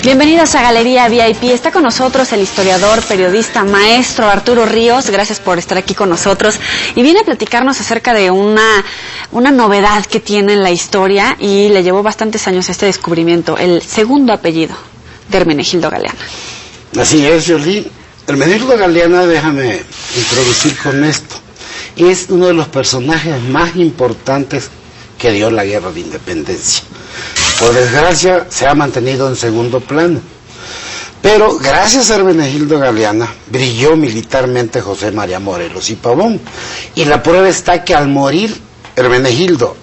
Bienvenidos a Galería VIP. Está con nosotros el historiador, periodista, maestro Arturo Ríos. Gracias por estar aquí con nosotros. Y viene a platicarnos acerca de una novedad que tiene en la historia y le llevó bastantes años este descubrimiento, el segundo apellido de Hermenegildo Galeana. Así es, Yoli. Hermenegildo Galeana, déjame introducir con esto, es uno de los personajes más importantes que dio la Guerra de Independencia. Por desgracia, se ha mantenido en segundo plano. Pero gracias a Hermenegildo Galeana, brilló militarmente José María Morelos y Pavón. Y la prueba está que al morir Hermenegildo,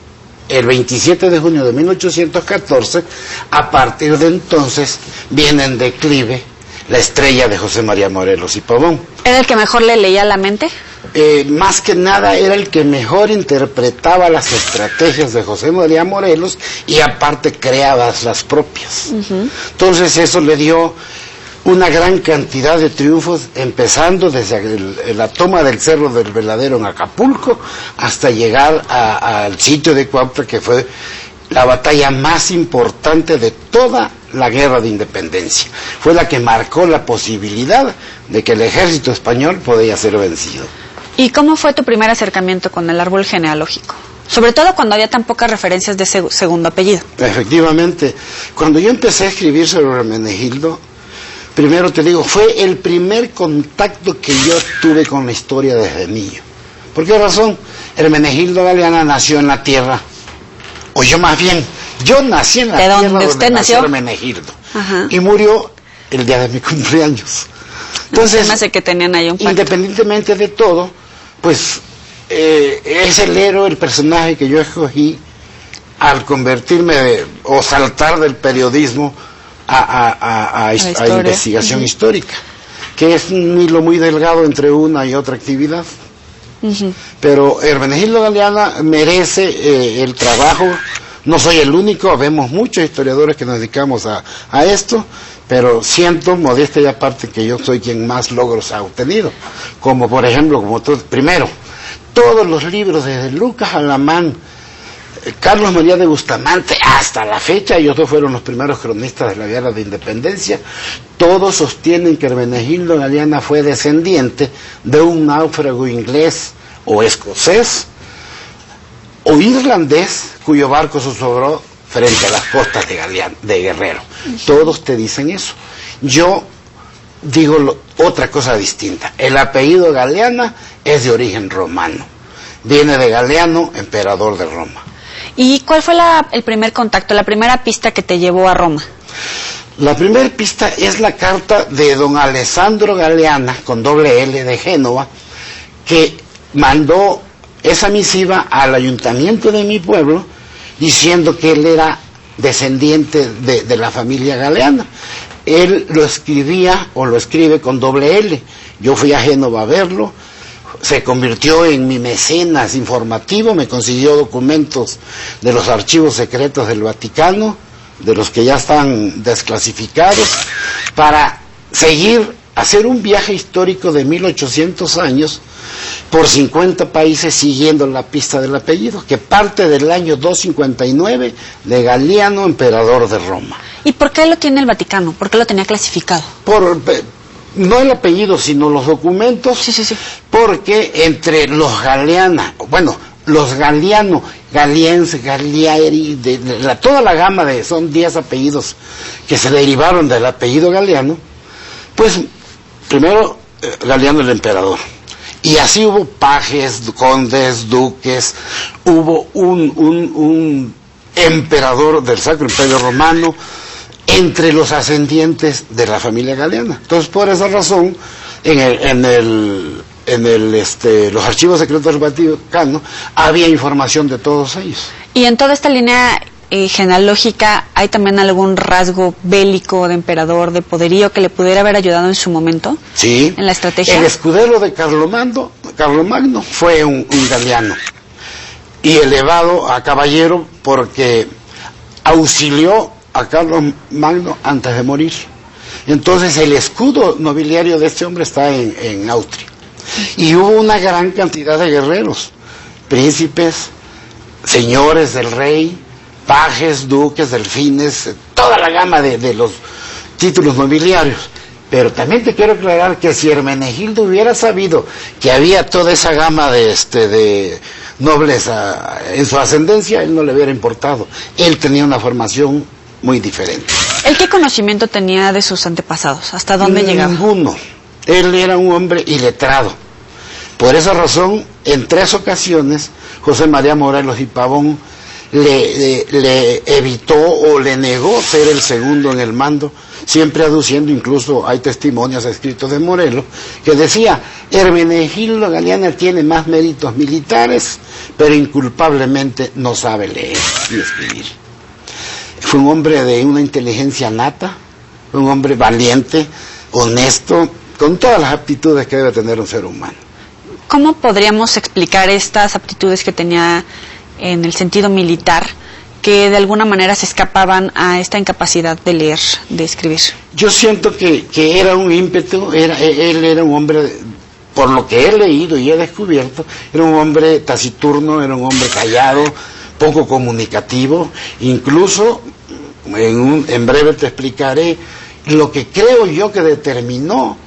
el 27 de junio de 1814, a partir de entonces viene en declive la estrella de José María Morelos y Pavón. ¿Era el que mejor le leía la mente? Más que nada era el que mejor interpretaba las estrategias de José María Morelos y aparte creaba las propias. Entonces eso le dio una gran cantidad de triunfos, empezando desde la toma del Cerro del Veladero en Acapulco hasta llegar al sitio de Cuautla, que fue la batalla más importante de toda la Guerra de Independencia. Fue la que marcó la posibilidad de que el ejército español podía ser vencido. ¿Y cómo fue tu primer acercamiento con el árbol genealógico? Sobre todo cuando había tan pocas referencias de ese segundo apellido. Efectivamente, cuando yo empecé a escribir sobre Hermenegildo, primero te digo, fue el primer contacto que yo tuve con la historia desde niño. ¿Por qué razón? Hermenegildo Galeana nació en la tierra, o yo más bien, yo nací en la tierra donde usted nació Hermenegildo. Y murió el día de mi cumpleaños. Entonces, no sé que tenían ahí un pacto. Independientemente de todo, pues es el héroe, el personaje que yo escogí al convertirme o saltar del periodismo a investigación histórica, que es un hilo muy delgado entre una y otra actividad. Pero Hermenegildo Galeana merece el trabajo. No soy el único, vemos muchos historiadores que nos dedicamos a esto, pero siento, modestia y aparte, que yo soy quien más logros ha obtenido. Como por ejemplo, primero, todos los libros desde Lucas Alamán, Carlos María de Bustamante, hasta la fecha, ellos dos fueron los primeros cronistas de la Guerra de Independencia, todos sostienen que Hermenegildo Galeana fue descendiente de un náufrago inglés o escocés o irlandés cuyo barco se sobró frente a las costas de Guerrero. Todos te dicen eso. Yo digo otra cosa distinta. El apellido Galeana es de origen romano. Viene de Galeano, emperador de Roma. ¿Y cuál fue el primer contacto, la primera pista que te llevó a Roma? La primera pista es la carta de don Alessandro Galeana, con doble L, de Génova, que mandó esa misiva al ayuntamiento de mi pueblo, diciendo que él era descendiente de la familia Galeana. Él lo escribía o lo escribe con doble L. Yo fui a Génova a verlo, se convirtió en mi mecenas informativo, me consiguió documentos de los archivos secretos del Vaticano, de los que ya están desclasificados, para hacer un viaje histórico de 1800 años por 50 países siguiendo la pista del apellido, que parte del año 259 de Galiano, emperador de Roma. ¿Y por qué lo tiene el Vaticano? ¿Por qué lo tenía clasificado? No el apellido, sino los documentos. Sí. Porque entre los Galeana, los Galiano, Galiens, Galieri, toda la gama son 10 apellidos que se derivaron del apellido Galeano, pues primero Galeano el emperador. Y así hubo pajes, condes, duques, hubo un emperador del Sacro Imperio Romano entre los ascendientes de la familia Galeana. Entonces, por esa razón, los archivos secretos del Vaticano había información de todos ellos. Y en toda esta línea genealógica, ¿hay también algún rasgo bélico de emperador, de poderío, que le pudiera haber ayudado en su momento? Sí. ¿En la estrategia? El escudero de Carlomagno fue un Galeano y elevado a caballero porque auxilió a Carlomagno antes de morir. Entonces el escudo nobiliario de este hombre está en Austria. Y hubo una gran cantidad de guerreros, príncipes, señores del rey, pajes, duques, delfines, toda la gama de los títulos nobiliarios. Pero también te quiero aclarar que si Hermenegildo hubiera sabido que había toda esa gama de nobleza en su ascendencia, él no le hubiera importado. Él tenía una formación muy diferente. ¿El qué conocimiento tenía de sus antepasados? ¿Hasta dónde llegaba? Ninguno. Él era un hombre iletrado. Por esa razón, en 3 ocasiones, José María Morelos y Pavón le evitó o le negó ser el segundo en el mando, siempre aduciendo, incluso hay testimonios escritos de Morelos, que decía, Hermenegildo Galeana tiene más méritos militares, pero inculpablemente no sabe leer y escribir. Fue un hombre de una inteligencia nata, un hombre valiente, honesto, con todas las aptitudes que debe tener un ser humano. ¿Cómo podríamos explicar estas aptitudes que tenía en el sentido militar, que de alguna manera se escapaban a esta incapacidad de leer, de escribir? Yo siento que era un ímpetu, él era un hombre, por lo que he leído y he descubierto, era un hombre taciturno, era un hombre callado, poco comunicativo, incluso, en breve te explicaré, lo que creo yo que determinó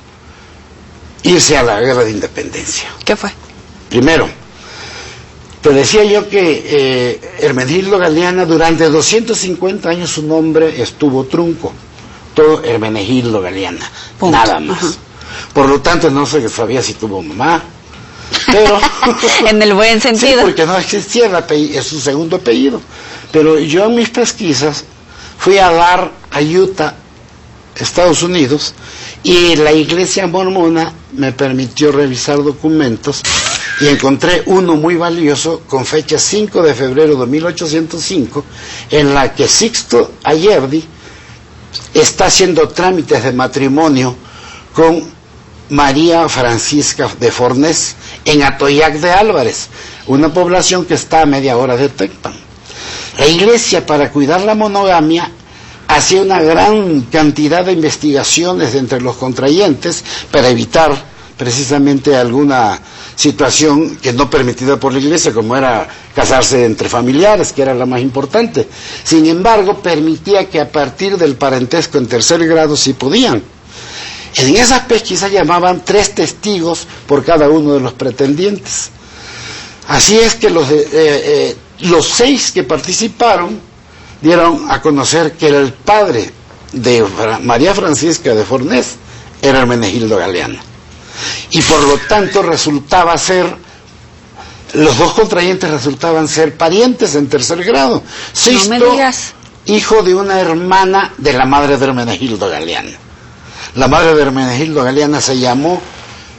irse a la guerra de independencia. ¿Qué fue? Primero, te decía yo que Hermenegildo Galeana durante 250 años su nombre estuvo trunco, todo Hermenegildo Galeana, punto. Nada más. Ajá. Por lo tanto no se sabía si tuvo mamá, pero en el buen sentido. Sí, porque no existía es su segundo apellido. Pero yo en mis pesquisas fui a dar a Utah, Estados Unidos, y la iglesia mormona me permitió revisar documentos y encontré uno muy valioso con fecha 5 de febrero de 1805 en la que Sixto Ayerdi está haciendo trámites de matrimonio con María Francisca de Fornés en Atoyac de Álvarez, una población que está a media hora de Tecpan. La iglesia, para cuidar la monogamia, hacía una gran cantidad de investigaciones entre los contrayentes para evitar precisamente alguna situación que no permitida por la iglesia, como era casarse entre familiares, que era la más importante. Sin embargo, permitía que a partir del parentesco en 3er grado sí podían. En esas pesquisas llamaban 3 testigos por cada uno de los pretendientes. Así es que los 6 que participaron dieron a conocer que el padre de María Francisca de Fornés era Hermenegildo Galeana. Y por lo tanto los 2 contrayentes resultaban ser parientes en 3er grado. Sixto, no me digas. Hijo de una hermana de la madre de Hermenegildo Galeana. La madre de Hermenegildo Galeana se llamó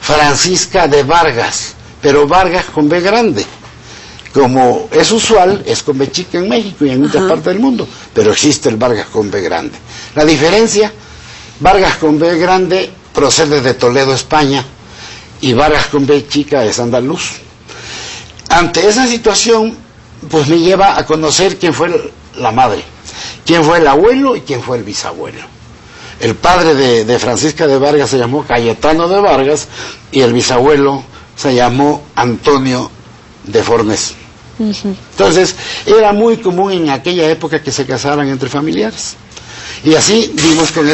Francisca de Vargas, pero Vargas con B grande. Como es usual, es con B chica en México y en muchas partes del mundo, pero existe el Vargas con B grande. La diferencia, Vargas con B grande procede de Toledo, España, y Vargas con B chica es andaluz. Ante esa situación, pues me lleva a conocer quién fue la madre, quién fue el abuelo y quién fue el bisabuelo. El padre de Francisca de Vargas se llamó Cayetano de Vargas y el bisabuelo se llamó Antonio de Fornés. Entonces, era muy común en aquella época que se casaran entre familiares. Y así dimos con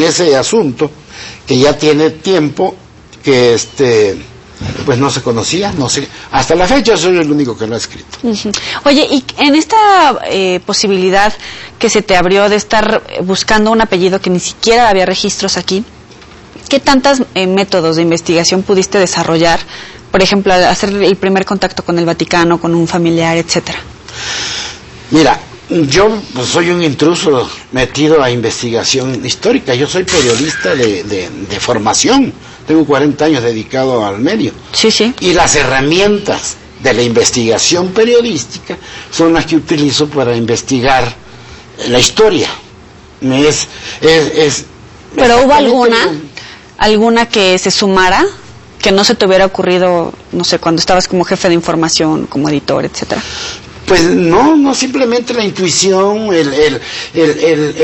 ese asunto, que ya tiene tiempo, que pues no se conocía, no sé. Hasta la fecha soy el único que lo ha escrito. Oye, y en esta posibilidad que se te abrió de estar buscando un apellido que ni siquiera había registros aquí, ¿qué tantos métodos de investigación pudiste desarrollar? Por ejemplo, hacer el primer contacto con el Vaticano, con un familiar, etcétera. Mira, yo soy un intruso metido a investigación histórica. Yo soy periodista de formación. Tengo 40 años dedicado al medio. Sí, sí. Y las herramientas de la investigación periodística son las que utilizo para investigar la historia. ¿Pero hubo alguna que se sumara, que no se te hubiera ocurrido, no sé, cuando estabas como jefe de información, como editor, etcétera? Pues no simplemente la intuición, el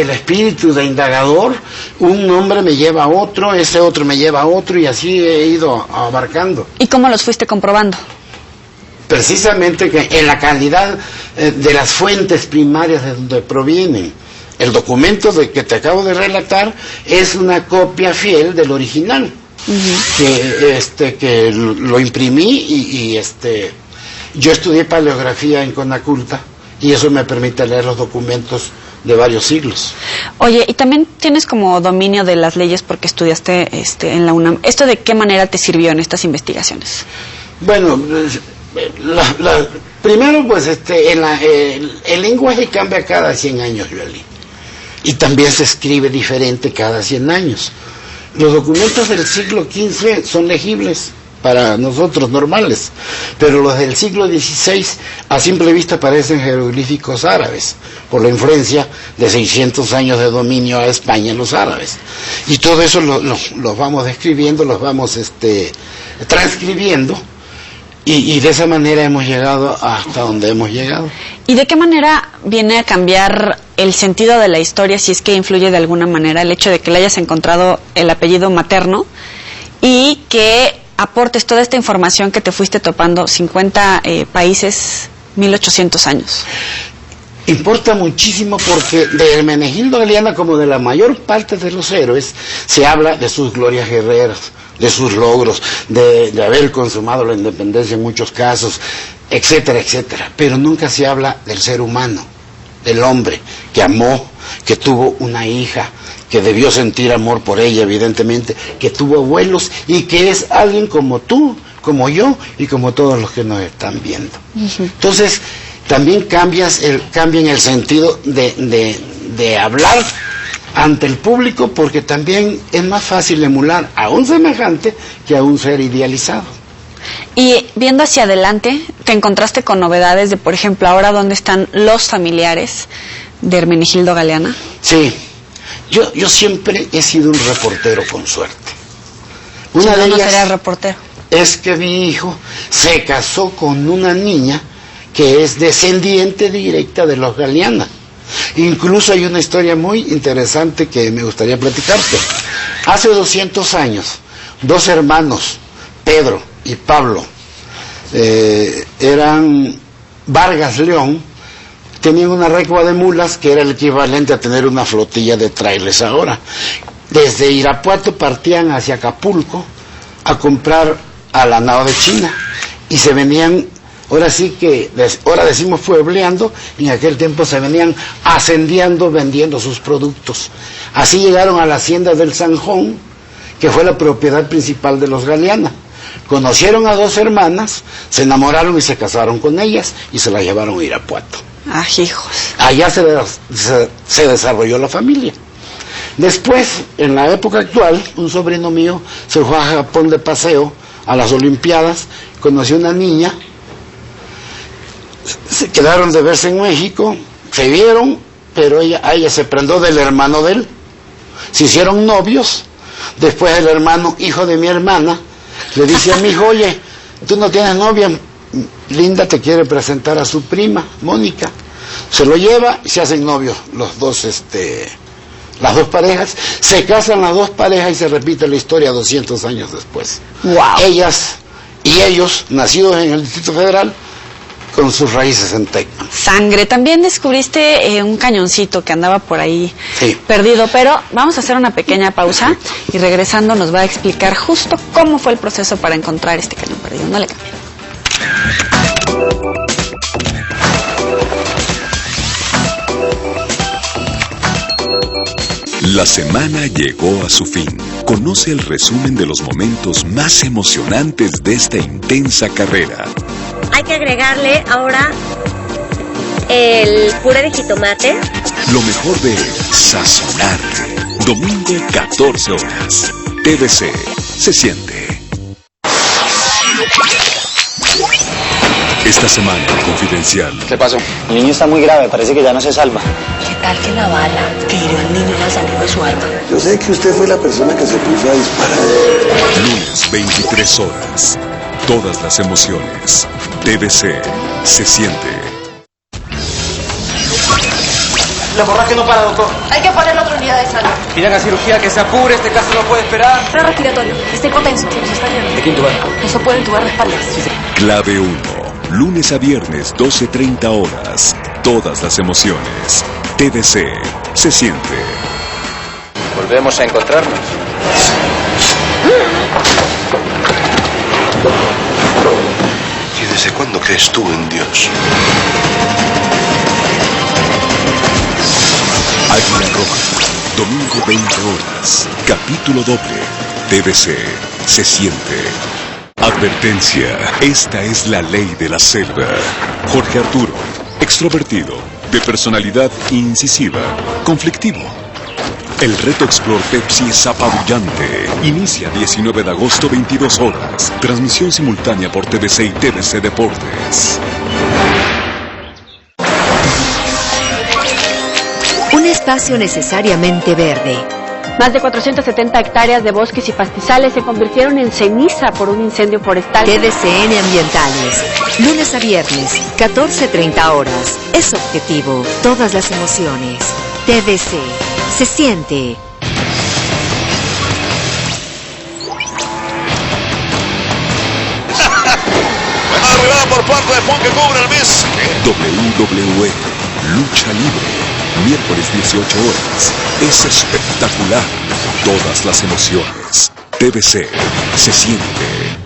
espíritu de indagador. Un nombre me lleva a otro, ese otro me lleva a otro, y así he ido abarcando. ¿Y cómo los fuiste comprobando? Precisamente que en la calidad de las fuentes primarias de donde provienen. el documento de que te acabo de relatar es una copia fiel del original. Que lo imprimí y yo estudié paleografía en Conaculta y eso me permite leer los documentos de varios siglos. Oye, y también tienes como dominio de las leyes porque estudiaste en la UNAM. ¿Esto de qué manera te sirvió en estas investigaciones? Bueno, primero pues el lenguaje cambia cada 100 años, Joely, y también se escribe diferente cada 100 años. Los documentos del siglo XV son legibles para nosotros normales, pero los del siglo XVI a simple vista parecen jeroglíficos árabes, por la influencia de 600 años de dominio a España en los árabes. Y todo eso los vamos describiendo, los vamos transcribiendo, y de esa manera hemos llegado hasta donde hemos llegado. ¿Y de qué manera viene a cambiar el sentido de la historia, si es que influye de alguna manera el hecho de que le hayas encontrado el apellido materno y que aportes toda esta información que te fuiste topando, 50 países, 1800 años? Importa muchísimo porque de Hermenegildo Galiana, como de la mayor parte de los héroes, se habla de sus glorias guerreras, de sus logros, de haber consumado la independencia en muchos casos, etcétera, etcétera. Pero nunca se habla del ser humano, del hombre que amó, que tuvo una hija, que debió sentir amor por ella, evidentemente, que tuvo abuelos y que es alguien como tú, como yo y como todos los que nos están viendo. Entonces, también cambian el sentido de hablar ante el público, porque también es más fácil emular a un semejante que a un ser idealizado. Y viendo hacia adelante, ¿te encontraste con novedades de, por ejemplo, ahora dónde están los familiares de Hermenegildo Galiana? Sí, yo siempre he sido un reportero con suerte. Una de ellas sería reportero. Es que mi hijo se casó con una niña que es descendiente directa de los Galiana. Incluso hay una historia muy interesante que me gustaría platicarte. Hace 200 años, dos hermanos, Pedro y Pablo, eran Vargas León, tenían una recua de mulas que era el equivalente a tener una flotilla de trailers ahora. Desde Irapuato partían hacia Acapulco a comprar a la nao de China y se venían, ahora sí que, ahora decimos puebleando, en aquel tiempo se venían ascendiendo vendiendo sus productos. Así llegaron a la hacienda del Sanjón, que fue la propiedad principal de los Galiana. Conocieron a dos hermanas, se enamoraron y se casaron con ellas y se las llevaron a Irapuato. Ah, hijos. Allá se desarrolló la familia. Después, en la época actual, un sobrino mío se fue a Japón de paseo a las Olimpiadas, conoció una niña, se quedaron de verse en México, se vieron, pero ella se prendó del hermano de él, se hicieron novios. Después el hermano, hijo de mi hermana, le dice a mi hijo: oye, tú no tienes novia, Linda te quiere presentar a su prima, Mónica. Se lo lleva y se hacen novios los dos, las dos parejas, se casan las dos parejas y se repite la historia 200 años después. Wow. Ellas y ellos, nacidos en el Distrito Federal, con sus raíces en Tecpan. Sangre. También descubriste un cañoncito que andaba por ahí perdido, pero vamos a hacer una pequeña pausa y regresando nos va a explicar justo cómo fue el proceso para encontrar este cañón perdido. No le cambien. La semana llegó a su fin. Conoce el resumen de los momentos más emocionantes de esta intensa carrera. Hay que agregarle ahora el puré de jitomate. Lo mejor de Sazonar. Domingo 14 horas. TVC se siente. Esta semana, Confidencial. ¿Qué pasó? El niño está muy grave, parece que ya no se salva. ¿Qué tal que la bala que hirió al niño haya salido de su arma? Yo sé que usted fue la persona que se puso a disparar. Lunes, 23 horas. Todas las emociones. TVC se siente. La hemorragia no para, doctor. Hay que poner otra unidad de salud. Pidan a cirugía, que se apure, este caso no puede esperar. Respiratorio, está hipotenso, se nos está yendo. ¿De quién tubar? Eso puede entubar de espaldas. Sí. Clave 1. Lunes a viernes, 12:30 horas. Todas las emociones. TVC se siente. Volvemos a encontrarnos. ¿Y desde cuándo crees tú en Dios? Águila Roja, domingo 20 horas, capítulo doble, TVC, se siente. Advertencia, esta es la ley de la selva. Jorge Arturo, extrovertido, de personalidad incisiva, conflictivo. El reto Explore Pepsi es apabullante. Inicia 19 de agosto, 22 horas. Transmisión simultánea por TVC y TVC Deportes. Un espacio necesariamente verde. Más de 470 hectáreas de bosques y pastizales se convirtieron en ceniza por un incendio forestal. TVCN Ambientales. Lunes a viernes, 14:30 horas. Es objetivo. Todas las emociones. TVC. Se siente. Buena arreglada por parte de Punk que cubre el mes. WWE, lucha libre. Miércoles 18 horas. Es espectacular. Todas las emociones. TVC se siente.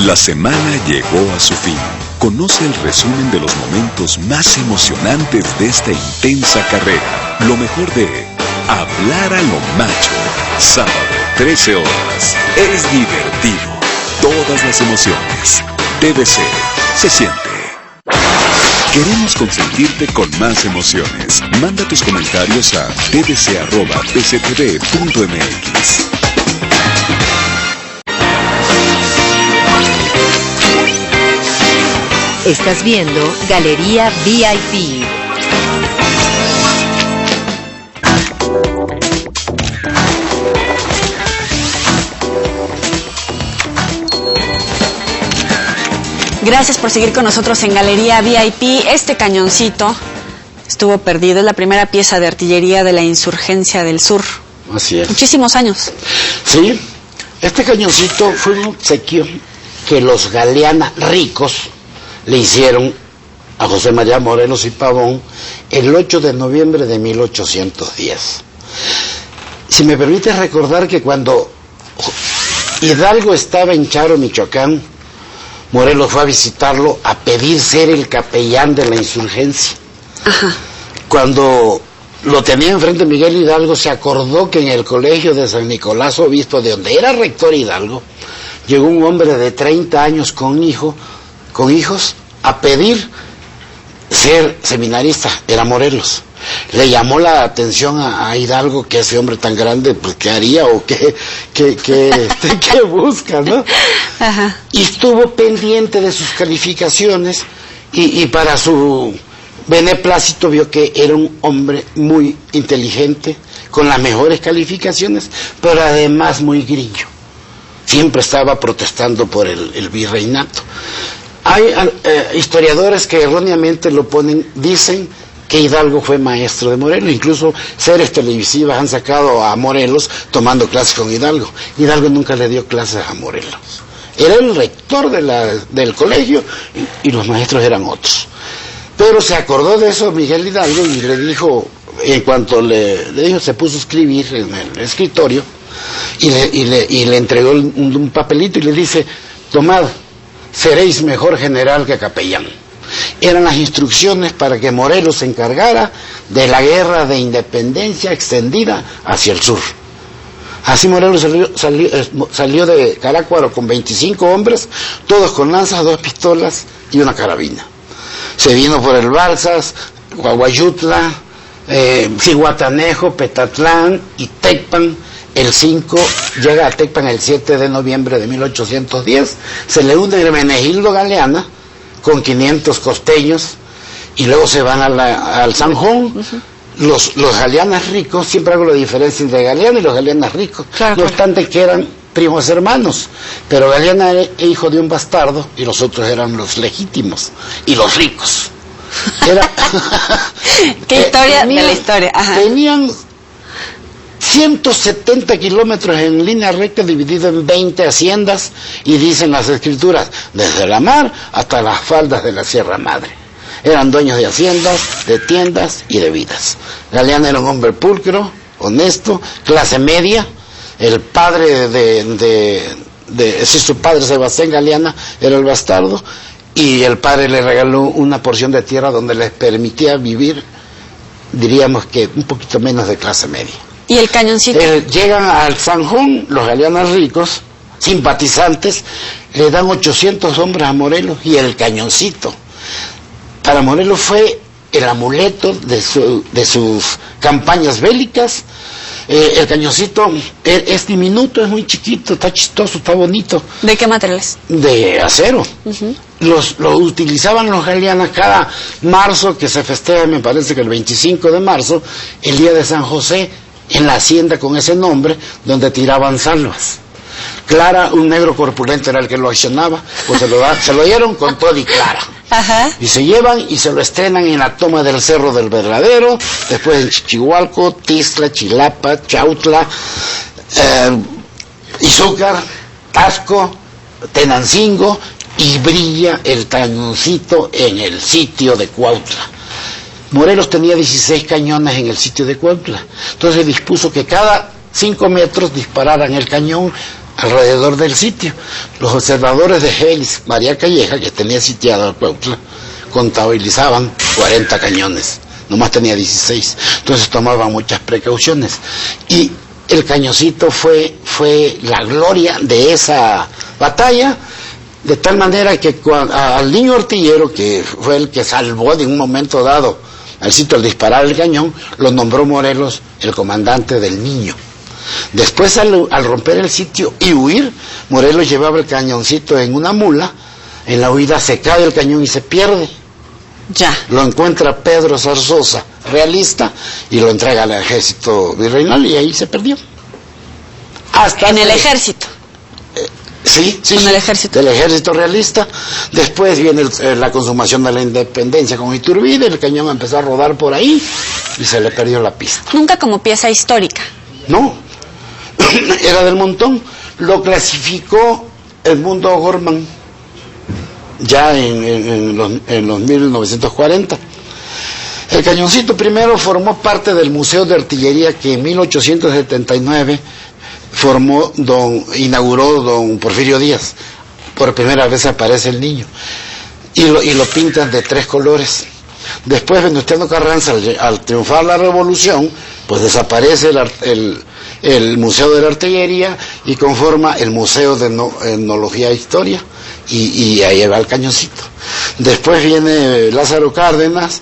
La semana llegó a su fin. Conoce el resumen de los momentos más emocionantes de esta intensa carrera. Lo mejor de Hablar a lo Macho. Sábado, 13 horas. Es divertido. Todas las emociones. TVC se siente. Queremos consentirte con más emociones. Manda tus comentarios a tvc@tctv.mx. Estás viendo Galería VIP. Gracias por seguir con nosotros en Galería VIP. Este cañoncito estuvo perdido. Es la primera pieza de artillería de la insurgencia del sur. Así es. Muchísimos años. Sí, este cañoncito fue un obsequio que los Galeana ricos le hicieron a José María Morelos y Pavón el 8 de noviembre de 1810. Si me permite recordar que cuando Hidalgo estaba en Charo, Michoacán, Morelos fue a visitarlo a pedir ser el capellán de la insurgencia. Ajá. Cuando lo tenía enfrente Miguel Hidalgo, se acordó que en el colegio de San Nicolás Obispo, de donde era rector Hidalgo, llegó un hombre de 30 años con hijos a pedir ser seminarista. Era Morelos. Le llamó la atención a Hidalgo que ese hombre tan grande, pues qué haría o qué busca, ¿no? Ajá. Y estuvo pendiente de sus calificaciones y para su beneplácito vio que era un hombre muy inteligente, con las mejores calificaciones, pero además muy grillo. Siempre estaba protestando por el virreinato. Hay historiadores que erróneamente lo ponen, dicen que Hidalgo fue maestro de Morelos, incluso series televisivas han sacado a Morelos tomando clases con Hidalgo. Hidalgo nunca le dio clases a Morelos. Era el rector del colegio y los maestros eran otros. Pero se acordó de eso Miguel Hidalgo y le dijo, en cuanto le dijo, se puso a escribir en el escritorio y le entregó un papelito y le dice, tomad, seréis mejor general que capellán. Eran las instrucciones para que Morelos se encargara de la guerra de independencia extendida hacia el sur. Así Morelos salió de Carácuaro con 25 hombres, todos con lanzas, 2 pistolas y una carabina. Se vino por el Balsas, Guaguayutla, Cihuatanejo, Petatlán y Tecpan. El 5 llega a Tecpan el 7 de noviembre de 1810. Se le hunde Hermenegildo Galeana con 500 costeños y luego se van al Sanjón. Los galeanas ricos, siempre hago la diferencia entre Galeana y los galeanas ricos, no obstante que eran primos hermanos, pero Galeana era hijo de un bastardo y los otros eran los legítimos y los ricos. ¿Qué historia de la historia? Ajá. Tenían 170 kilómetros en línea recta dividido en 20 haciendas y dicen las escrituras, desde la mar hasta las faldas de la Sierra Madre. Eran dueños de haciendas, de tiendas y de vidas. Galeana era un hombre pulcro, honesto, clase media. El padre su padre Sebastián Galeana era el bastardo, y el padre le regaló una porción de tierra donde les permitía vivir, diríamos que un poquito menos de clase media. ¿Y el cañoncito? Llegan al Sanjón, los galeanos ricos, simpatizantes, le dan 800 hombres a Morelos y el cañoncito. Para Morelos fue el amuleto de sus campañas bélicas. El cañoncito es diminuto, es muy chiquito, está chistoso, está bonito. ¿De qué materiales? De acero. Lo utilizaban los galeanos cada marzo, que se festeja, me parece que el 25 de marzo, el día de San José, en la hacienda con ese nombre, donde tiraban salvas. Clara, un negro corpulento, era el que lo accionaba, pues se lo dieron con todo y Clara. Ajá. Y se llevan y se lo estrenan en la toma del Cerro del Verdadero, después en Chichihualco, Tizla, Chilapa, Chautla, Izúcar, Tasco, Tenancingo, y brilla el cañoncito en el sitio de Cuautla. Morelos tenía 16 cañones en el sitio de Cuautla, entonces dispuso que cada 5 metros dispararan el cañón alrededor del sitio. Los observadores de Gelis, María Calleja, que tenía sitiado Cuautla, contabilizaban 40 cañones, nomás tenía 16, entonces tomaban muchas precauciones, y el cañoncito fue la gloria de esa batalla, de tal manera que al niño artillero, que fue el que salvó de un momento dado al sitio al disparar el cañón, lo nombró Morelos el comandante del Niño. Después, al romper el sitio y huir, Morelos llevaba el cañoncito en una mula. En la huida se cae el cañón y se pierde. Ya. Lo encuentra Pedro Zarzosa, realista, y lo entrega al ejército virreinal, y ahí se perdió. En el ejército. Sí, en el ejército. Del ejército realista. Después viene la consumación de la independencia con Iturbide, el cañón empezó a rodar por ahí y se le perdió la pista. Nunca como pieza histórica. No, era del montón. Lo clasificó Edmundo O'Gorman ya en los 1940. El cañoncito primero formó parte del Museo de Artillería que en 1879 inauguró don Porfirio Díaz. Por primera vez aparece el niño y lo pintan de 3 colores. Después Venustiano Carranza, al triunfar la revolución, pues desaparece el Museo de la Artillería y conforma el Museo de Etnología e Historia, y ahí va el cañoncito. Después viene Lázaro Cárdenas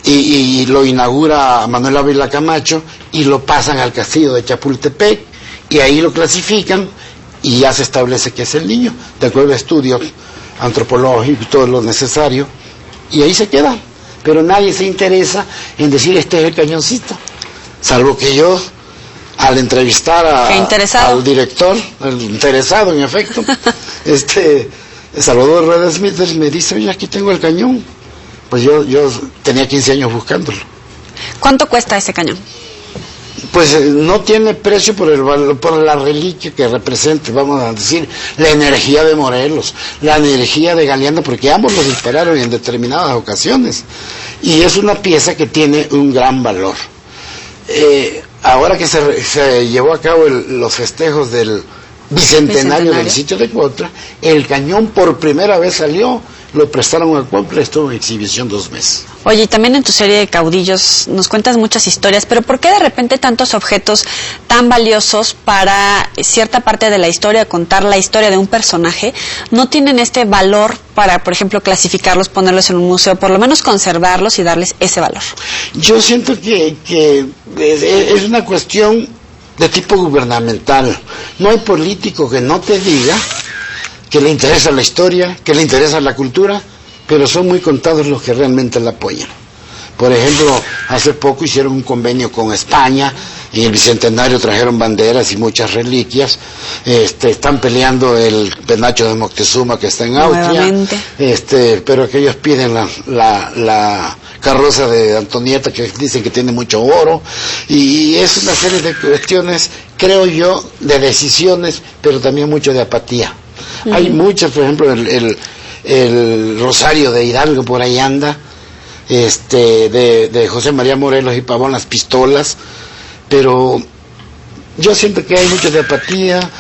y lo inaugura Manuel Ávila Camacho y lo pasan al castillo de Chapultepec, y ahí lo clasifican y ya se establece que es el niño, de acuerdo a estudios antropológicos y todo lo necesario, y ahí se queda. Pero nadie se interesa en decir este es el cañoncito, salvo que yo, al entrevistar al director, el interesado en efecto, Salvador Rueda Smith, me dice, oye, aquí tengo el cañón. Pues yo tenía 15 años buscándolo. ¿Cuánto cuesta ese cañón? Pues no tiene precio por la reliquia que representa, vamos a decir, la energía de Morelos, la energía de Galeana, porque ambos los dispararon en determinadas ocasiones, y es una pieza que tiene un gran valor. Ahora que se llevó a cabo los festejos del bicentenario del sitio de Cuautla, el cañón por primera vez salió, lo prestaron a Cuautla, estuvo en exhibición 2 meses. Oye, y también en tu serie de caudillos nos cuentas muchas historias, pero ¿por qué de repente tantos objetos tan valiosos para cierta parte de la historia, contar la historia de un personaje, no tienen este valor para, por ejemplo, clasificarlos, ponerlos en un museo, por lo menos conservarlos y darles ese valor? Yo siento que es una cuestión de tipo gubernamental. No hay político que no te diga que le interesa la historia, que le interesa la cultura, pero son muy contados los que realmente la apoyan. Por ejemplo, hace poco hicieron un convenio con España, en el Bicentenario trajeron banderas y muchas reliquias, están peleando el penacho de Moctezuma que está en Austria, pero que ellos piden la carroza de Antonieta, que dicen que tiene mucho oro, y es una serie de cuestiones, creo yo, de decisiones, pero también mucho de apatía. Hay muchas, por ejemplo, el Rosario de Hidalgo por ahí anda, de José María Morelos y Pavón, Las Pistolas, pero yo siento que hay mucha de apatía,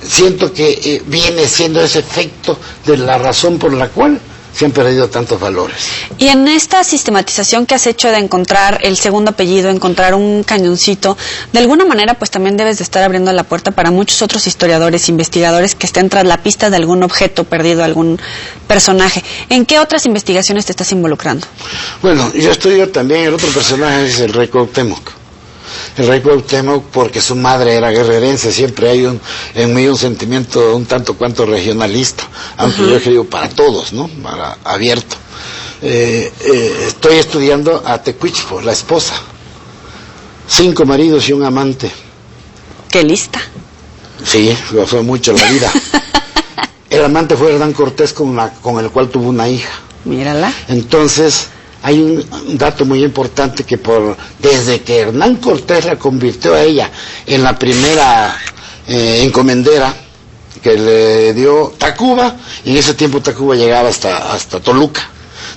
siento que viene siendo ese efecto de la razón por la cual se han perdido tantos valores. Y en esta sistematización que has hecho de encontrar el segundo apellido, encontrar un cañoncito, de alguna manera pues también debes de estar abriendo la puerta para muchos otros historiadores, investigadores que estén tras la pista de algún objeto perdido, algún personaje. ¿En qué otras investigaciones te estás involucrando? Bueno, yo estudio también, el otro personaje es el rey Cuauhtémoc. El rey Cuauhtémoc, porque su madre era guerrerense, siempre hay en mí un sentimiento un tanto cuanto regionalista, aunque yo escribo para todos, ¿no? Para abierto. Estoy estudiando a Tecuichpo, la esposa. 5 maridos y un amante. ¡Qué lista! Sí, fue mucho la vida. El amante fue Hernán Cortés, con el cual tuvo una hija. Mírala. Entonces, hay un dato muy importante que desde que Hernán Cortés la convirtió a ella en la primera encomendera que le dio Tacuba, y en ese tiempo Tacuba llegaba hasta Toluca,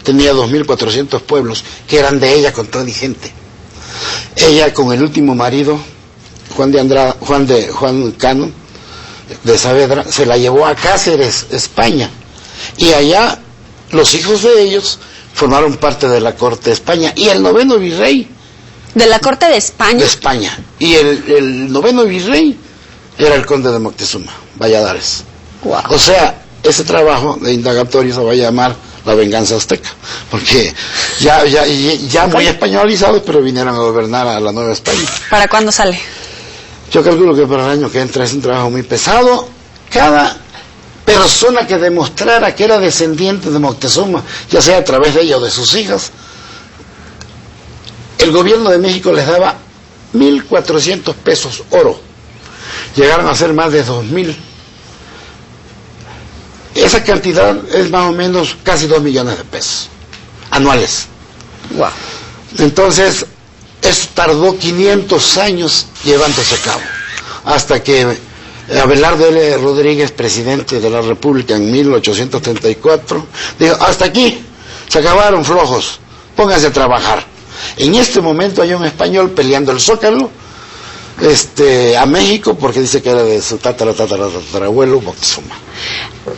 tenía 2.400 pueblos que eran de ella con toda gente. Ella con el último marido, Juan Cano de Saavedra, se la llevó a Cáceres, España, y allá los hijos de ellos formaron parte de la corte de España, y el 9º virrey de la corte de España. De España. Y el 9º virrey era el conde de Moctezuma, Valladares. Wow. O sea, ese trabajo de indagatorio se va a llamar La Venganza Azteca, porque ya muy españolizados, pero vinieron a gobernar a la Nueva España. ¿Para cuándo sale? Yo calculo que para el año que entra. Es un trabajo muy pesado. Cada persona que demostrara que era descendiente de Moctezuma, ya sea a través de ella o de sus hijas, el gobierno de México les daba 1.400 pesos oro. Llegaron a ser más de 2.000. Esa cantidad es más o menos casi 2 millones de pesos anuales. Wow. Entonces, eso tardó 500 años llevándose a cabo, hasta que Abelardo L. Rodríguez, presidente de la República en 1834, dijo: hasta aquí, se acabaron flojos, pónganse a trabajar. En este momento hay un español peleando el Zócalo a México, porque dice que era de su tatarabuelo Moctezuma.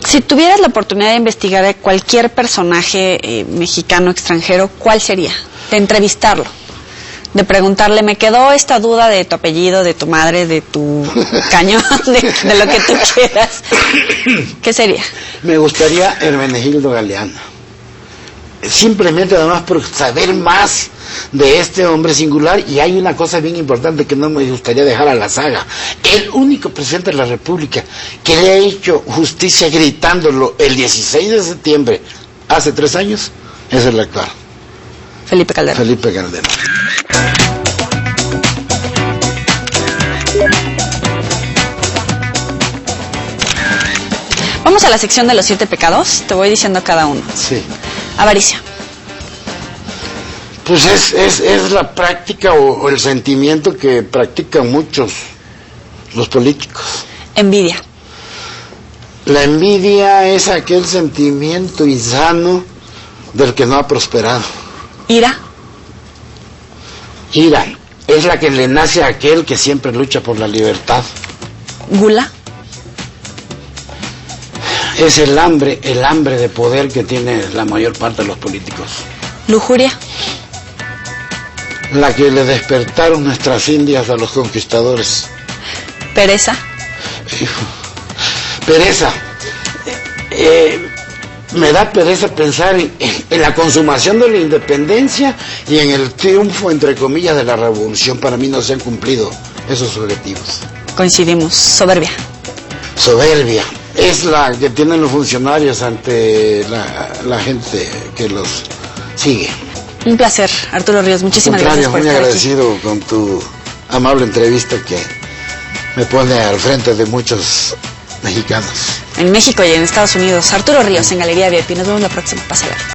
Si tuvieras la oportunidad de investigar a cualquier personaje mexicano, extranjero, ¿cuál sería? De entrevistarlo, de preguntarle: me quedó esta duda de tu apellido, de tu madre, de tu cañón, de lo que tú quieras. ¿Qué sería? Me gustaría Hermenegildo Galeano. Simplemente además por saber más de este hombre singular. Y hay una cosa bien importante que no me gustaría dejar a la saga: el único presidente de la República que le ha hecho justicia gritándolo el 16 de septiembre hace 3 años es el actual Felipe Calderón. Felipe Calderón. Vamos a la sección de los 7 pecados. Te voy diciendo cada uno. Sí. Avaricia. Pues es la práctica o el sentimiento que practican muchos los políticos. Envidia. La envidia es aquel sentimiento insano del que no ha prosperado. Ira. Ira es la que le nace a aquel que siempre lucha por la libertad. Gula. Es el hambre de poder que tiene la mayor parte de los políticos. Lujuria. La que le despertaron nuestras indias a los conquistadores. Pereza. Pereza. Me da pereza pensar en la consumación de la independencia y en el triunfo, entre comillas, de la revolución. Para mí no se han cumplido esos objetivos. Coincidimos. Soberbia. Soberbia es la que tienen los funcionarios ante la gente que los sigue. Un placer, Arturo Ríos. Muchísimas gracias por muy estar agradecido aquí. Con tu amable entrevista que me pone al frente de muchos mexicanos. En México y en Estados Unidos. Arturo Ríos en Galería VIP. Nos vemos la próxima. Pásala.